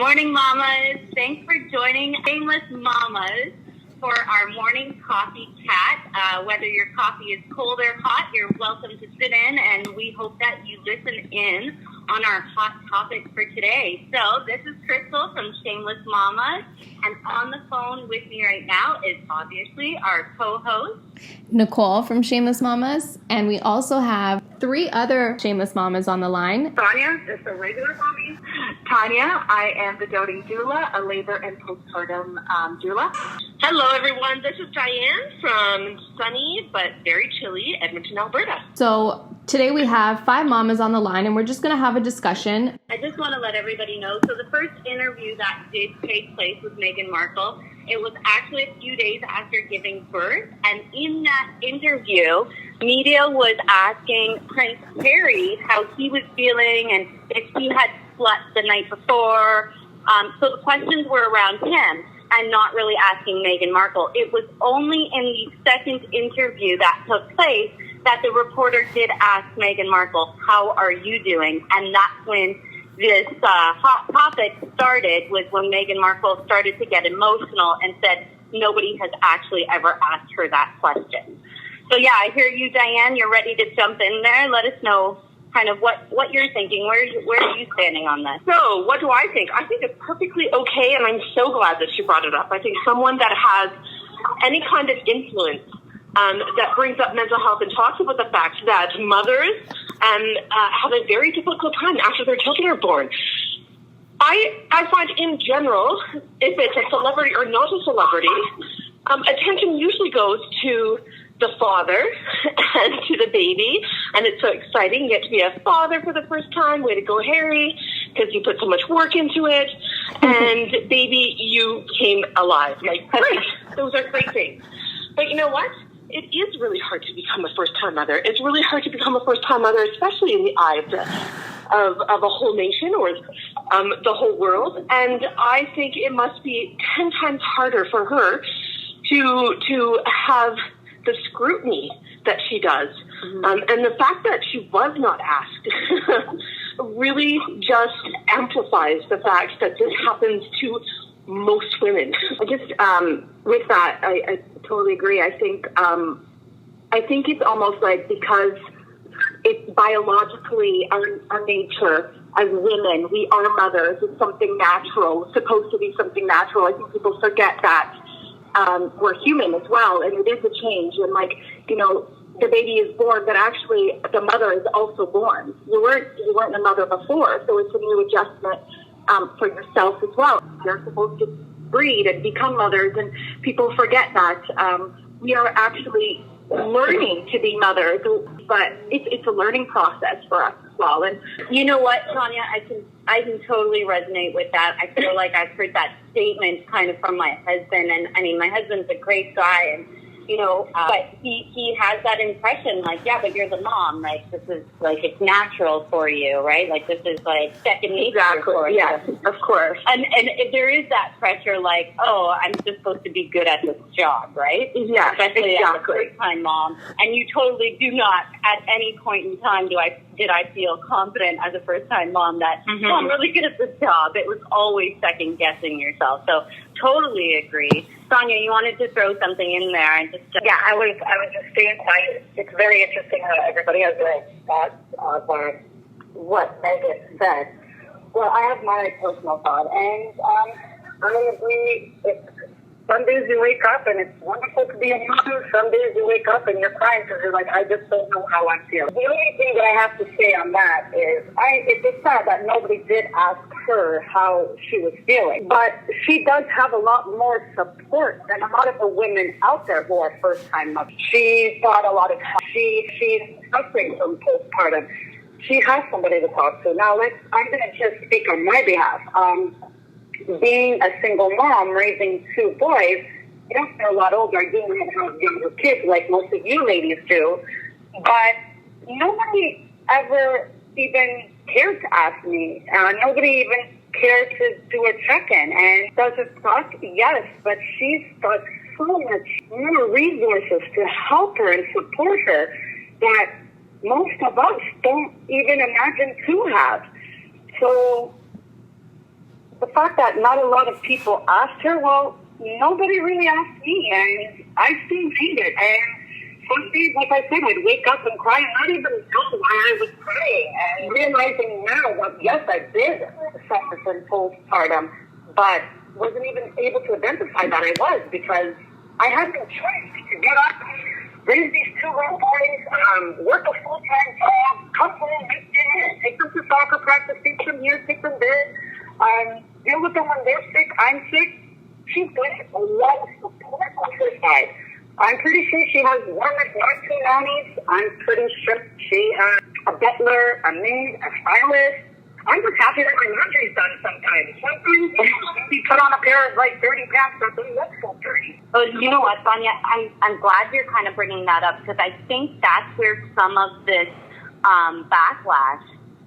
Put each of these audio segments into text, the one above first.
Morning, mamas. Thanks for joining Shameless Mamas for our morning coffee chat. Whether your coffee is cold or hot, you're welcome to sit in, and we hope that you listen in on our hot topic for today. So this is Crystal from Shameless Mamas, and on the phone with me right now is obviously our co-host, Nicole from Shameless Mamas, and we also have 3 other Shameless Mamas on the line. Sonia, just a regular mommy. Tanya, I am the doting doula, a labor and postpartum doula. Hello, everyone. This is Diane from sunny but very chilly Edmonton, Alberta. So today we have 5 mamas on the line, and we're just going to have a discussion. I just want to let everybody know, so the first interview that did take place with Meghan Markle, it was actually a few days after giving birth, and in that interview, media was asking Prince Harry how he was feeling and if he had slept the night before. So the questions were around him and not really asking Meghan Markle. It was only in the second interview that took place that the reporter did ask Meghan Markle, how are you doing? And that's when this hot topic started, was when Meghan Markle started to get emotional and said nobody has actually ever asked her that question. So yeah, I hear you, Diane. You're ready to jump in there. Let us know kind of what you're thinking. Where are you standing on this? So, what do I think? I think it's perfectly okay, and I'm so glad that she brought it up. I think someone that has any kind of influence that brings up mental health and talks about the fact that mothers have a very difficult time after their children are born. I find in general, if it's a celebrity or not a celebrity, attention usually goes to the father and to the baby, and it's so exciting. You get to be a father for the first time. Way to go, Harry, because you put so much work into it. And baby, you came alive. Like, great. Those are great things. But you know what? It is really hard to become a first-time mother. It's really hard to become a first-time mother, especially in the eyes of a whole nation or the whole world. And I think it must be 10 times harder for her to have the scrutiny that she does. And the fact that she was not asked really just amplifies the fact that this happens to most women. With that, I totally agree. I think it's almost like because it's biologically our nature as women, we are mothers. It's something natural, supposed to be something natural. I think people forget that we're human as well, and it is a change. And the baby is born, but actually the mother is also born. You weren't a mother before, so it's a new adjustment for yourself as well. You're supposed to breed and become mothers, and people forget that we are actually learning to be mothers, but it's a learning process for us as well. And you know what, Tanya, I can totally resonate with that. I feel like I've heard that statement kind of from my husband, and I mean, my husband's a great guy, and but he has that impression, like, yeah, but you're the mom, like, this is, like, it's natural for you, right? Like, this is, like, second nature for you. Yes, of course. And if there is that pressure, like, oh, I'm just supposed to be good at this job, right? Yeah, especially exactly. as a first-time mom. And you totally do not, at any point in time, did I feel confident as a first-time mom that, oh, I'm really good at this job. It was always second-guessing yourself. So totally agree. Sonia, you wanted to throw something in there and just I was just staying quiet. It's very interesting how everybody has their thoughts of what Meghan said. Well, I have my personal thought, and I agree. Some days you wake up and it's wonderful to be a mother. Some days you wake up and you're crying because you're like, I just don't know how I'm feeling. The only thing that I have to say on that is, it's sad that nobody did ask her how she was feeling. But she does have a lot more support than a lot of the women out there who are first-time mothers. She's got a lot of help. She's suffering from postpartum. She has somebody to talk to. Now, I'm going to just speak on my behalf. Being a single mom, raising 2 boys, yes, they're a lot older. I do have younger kids like most of you ladies do. But nobody ever even cared to ask me. Nobody even cared to do a check-in. And does it suck? Yes, but she's got so much more resources to help her and support her that most of us don't even imagine to have. So the fact that not a lot of people asked her, well, nobody really asked me, and I still hate it. And some days, like I said, I'd wake up and cry and not even know why I was crying. And realizing now that, yes, I did suffer from postpartum, but wasn't even able to identify that I was, because I had no choice to get up, raise these two little boys, work a full-time job, come home, make dinner, take them to soccer practice, take them here, take them there, deal with them when they're sick, I'm sick. She's got a lot of support on her side. I'm pretty sure she has one, if not two nannies. I'm pretty sure she has a butler, a maid, a stylist. I'm just happy that my laundry's done sometimes. Sometimes you put on a pair of like dirty pants that don't look so dirty. Oh, you know what, Sonia? I'm glad you're kind of bringing that up, because I think that's where some of this backlash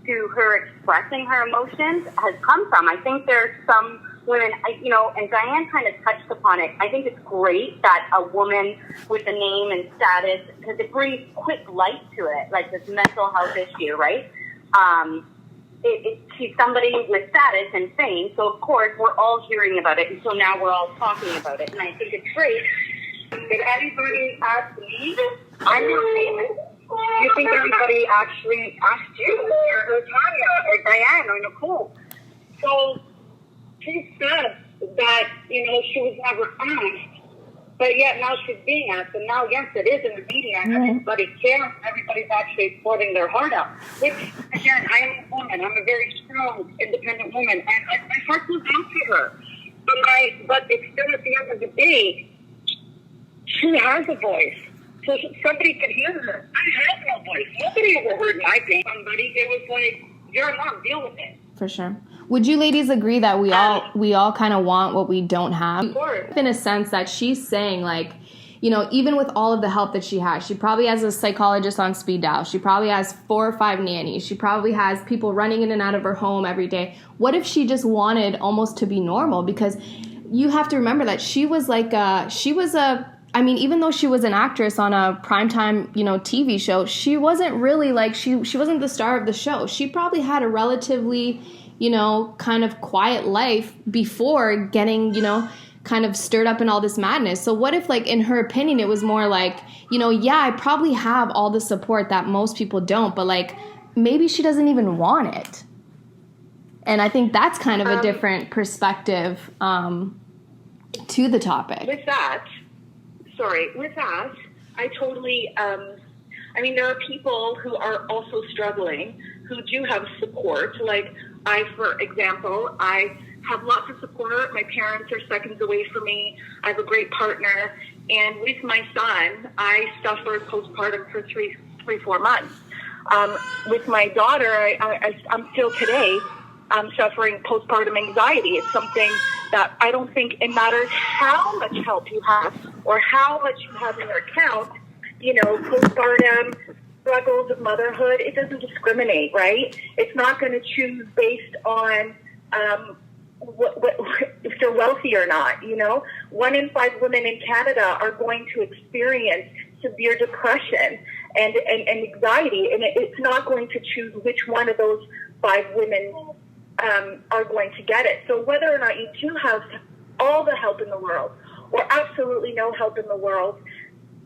to her expressing her emotions has come from. I think there's some women, and Diane kind of touched upon it. I think it's great that a woman with a name and status, because it brings quick light to it, like this mental health issue, right? She's somebody with status and fame, so of course we're all hearing about it, and so now we're all talking about it, and I think it's great. Did anybody ask me? I'm not famous. Do you think everybody actually asked you, or Tanya, or Diane, or Nicole? So she said that, she was never asked, but yet now she's being asked, and now, yes, it is in the media, and everybody cares, everybody's actually pouring their heart out, which, again, I am a woman, I'm a very strong, independent woman, and my heart goes out to her, but it's still at the end of the day, she has a voice, so somebody could hear her. I have no voice, nobody ever heard my pain. Somebody, it was like, you're a mom, deal with it. For sure. Would you ladies agree that we all kind of want what we don't have? Of course. In a sense that she's saying, like, even with all of the help that she has, she probably has a psychologist on speed dial. She probably has 4 or 5 nannies. She probably has people running in and out of her home every day. What if she just wanted almost to be normal? Because you have to remember that she was even though she was an actress on a primetime, TV show, she wasn't really like, she wasn't the star of the show. She probably had a relatively, kind of quiet life before getting, kind of stirred up in all this madness. So what if, like, in her opinion, it was more like, I probably have all the support that most people don't, but, like, maybe she doesn't even want it. And I think that's kind of a different perspective to the topic. With that, I totally, there are people who are also struggling who do have support. Like for example, I have lots of support. My parents are seconds away from me. I have a great partner. And with my son, I suffered postpartum for 4 months. With my daughter, I'm still today suffering postpartum anxiety. It's something that I don't think it matters how much help you have or how much you have in your account, postpartum struggles of motherhood, it doesn't discriminate, right? It's not going to choose based on if they're wealthy or not, 1 in 5 women in Canada are going to experience severe depression and anxiety, and it's not going to choose which one of those 5 women are going to get it. So whether or not you do have all the help in the world or absolutely no help in the world,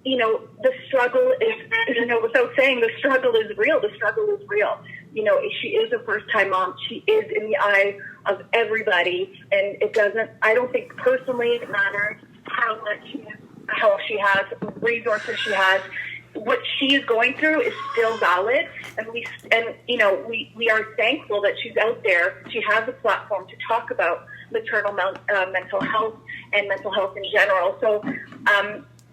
the struggle is, without saying the struggle is real, the struggle is real. She is a first-time mom. She is in the eye of everybody, and I don't think personally it matters how much help she has, resources she has. What she is going through is still valid, and we are thankful that she's out there. She has a platform to talk about maternal mental health and mental health in general. So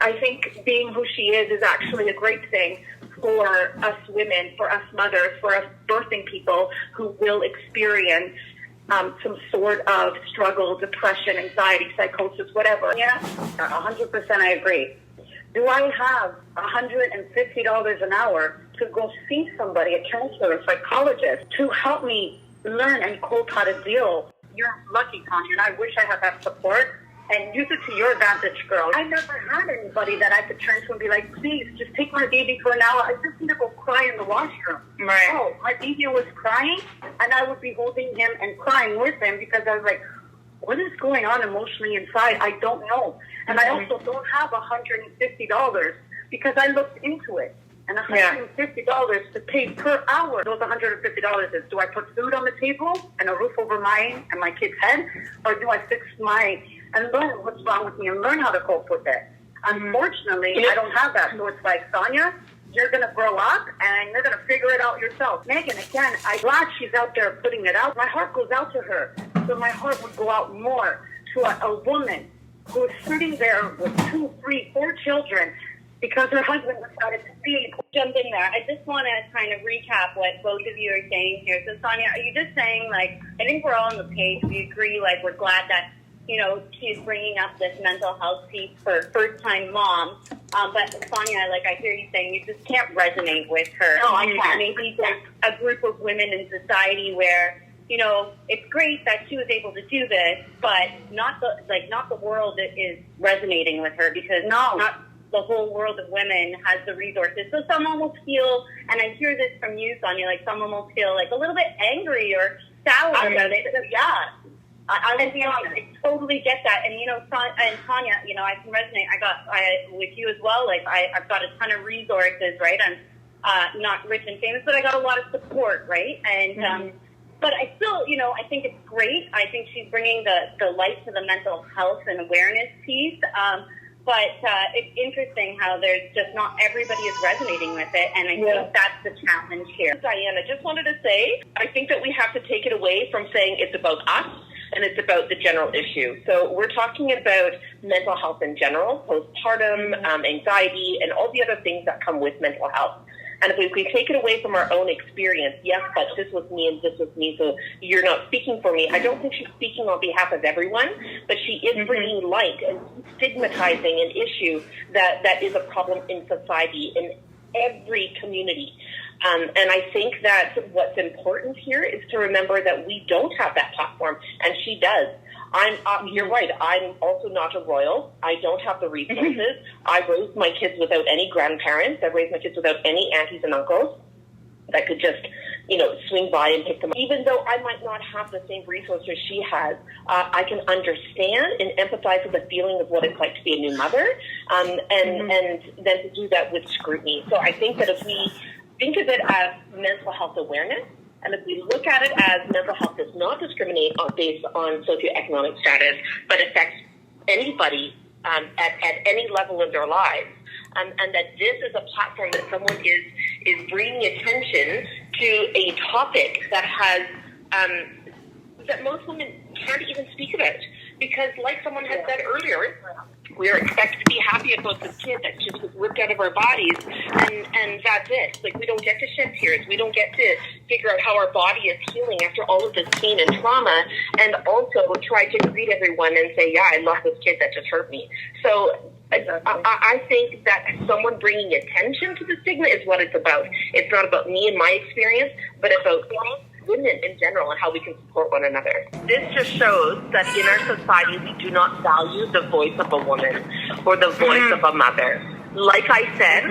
I think being who she is actually a great thing for us women, for us mothers, for us birthing people who will experience some sort of struggle, depression, anxiety, psychosis, whatever. Yeah, 100% I agree. Do I have $150 an hour to go see somebody, a counselor, a psychologist, to help me learn and cope how to deal? You're lucky, Tanya, and I wish I had that support. and use it to your advantage, girl. I never had anybody that I could turn to and be like, please, just take my baby for an hour. I just need to go cry in the washroom. Right. Oh, my baby was crying, and I would be holding him and crying with him because I was like, what is going on emotionally inside? I don't know. And I also don't have $150 because I looked into it. And $150 to pay per hour. Those $150 is, do I put food on the table and a roof over mine and my kid's head? Or do I fix and learn what's wrong with me and learn how to cope with it? Unfortunately, I don't have that. So it's like, Sonia, you're going to grow up and you're going to figure it out yourself. Megan, again, I'm glad she's out there putting it out. My heart goes out to her. So my heart would go out more to a woman who is sitting there with 2, 3, 4 children because her husband decided to leave. Jump in there. I just want to kind of recap what both of you are saying here. So, Sonia, are you just saying, like, I think we're all on the page. We agree, like, we're glad that, you know, she's bringing up this mental health piece for first-time moms. But, Sonia, like, I hear you saying you just can't resonate with her. No, I can't. Maybe there's a group of women in society where, you know, it's great that she was able to do this, but not the world that is resonating with her because not the whole world of women has the resources. So someone will feel, and I hear this from you, Sonia, like someone will feel like a little bit angry or sour about it. So, yeah. I totally get that. And, you know, and Tanya, you know, I can resonate. With you as well. Like, I've got a ton of resources, right? I'm not rich and famous, but I got a lot of support, right? And, but I still, you know, I think it's great. I think she's bringing the light to the mental health and awareness piece. But it's interesting how there's just not everybody is resonating with it, and I think that's the challenge here. Diane, I just wanted to say, I think that we have to take it away from saying it's about us and it's about the general issue. So we're talking about mental health in general, postpartum, anxiety, and all the other things that come with mental health. And if we take it away from our own experience, yes, but this was me and this was me, so you're not speaking for me. I don't think she's speaking on behalf of everyone, but she is bringing light and stigmatizing an issue that is a problem in society, in every community. And I think that what's important here is to remember that we don't have that platform, and she does. You're right. I'm also not a royal. I don't have the resources. I raised my kids without any grandparents. I raised my kids without any aunties and uncles that could just, you know, swing by and pick them up. Even though I might not have the same resources she has, I can understand and empathize with the feeling of what it's like to be a new mother, and then to do that with scrutiny. So I think that if we think of it as mental health awareness, and if we look at it as mental health does not discriminate based on socioeconomic status, but affects anybody at any level of their lives, and that this is a platform that someone is bringing attention to a topic that has that most women can't even speak about. Because like someone had said earlier, we are expected to be happy about this kid that just was ripped out of our bodies, and that's it. Like, we don't get to shed tears. We don't get to figure out how our body is healing after all of this pain and trauma, and also try to greet everyone and say, yeah, I love this kid that just hurt me. So I think that someone bringing attention to the stigma is what it's about. It's not about me and my experience, but about women in general and how we can support one another. This just shows that in our society we do not value the voice of a woman or the voice of a mother. Like I said,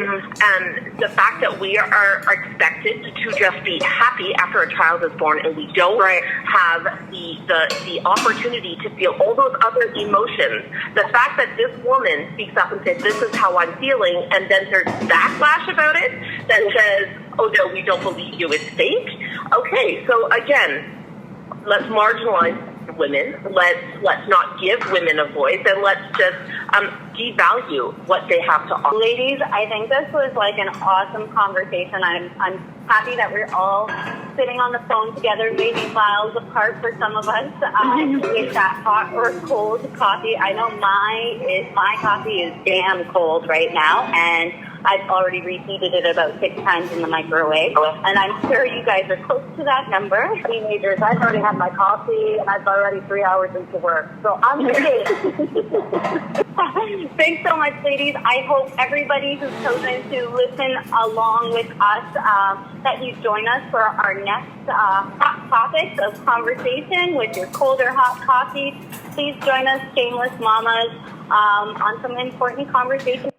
the fact that we are expected to just be happy after a child is born, and we don't have the opportunity to feel all those other emotions. The fact that this woman speaks up and says, this is how I'm feeling, and then there's backlash about it that says, oh no, we don't believe you, it's fake. Okay, so again, let's marginalize women. Let's not give women a voice, and let's just devalue what they have to offer. Ladies, I think this was like an awesome conversation. I'm happy that we're all sitting on the phone together, maybe miles apart for some of us, with that hot or cold coffee. I know my coffee is damn cold right now, and I've already reheated it about 6 times in the microwave, and I'm sure you guys are close to that number. Teenagers, I've already had my coffee, and I've already 3 hours into work, so I'm ready. Thanks so much, ladies. I hope everybody who's chosen to listen along with us, that you join us for our next topics of conversation with your cold or hot coffee, please join us, Shameless Mamas, on some important conversations.